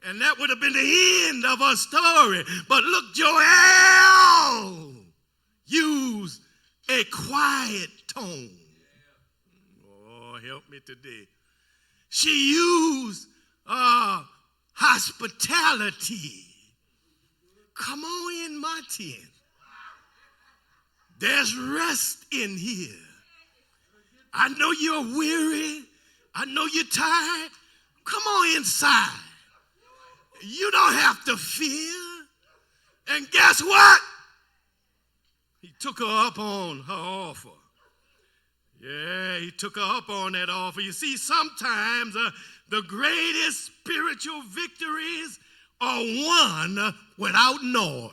And that would have been the end of our story. But look, Joel used a quiet tone. Oh, help me today. She used hospitality. Come on in my tent. There's rest in here. I know you're weary. I know you're tired. Come on inside. You don't have to fear. And guess what? He took her up on her offer. Yeah, he took her up on that offer. You see, sometimes the greatest spiritual victories are won without noise.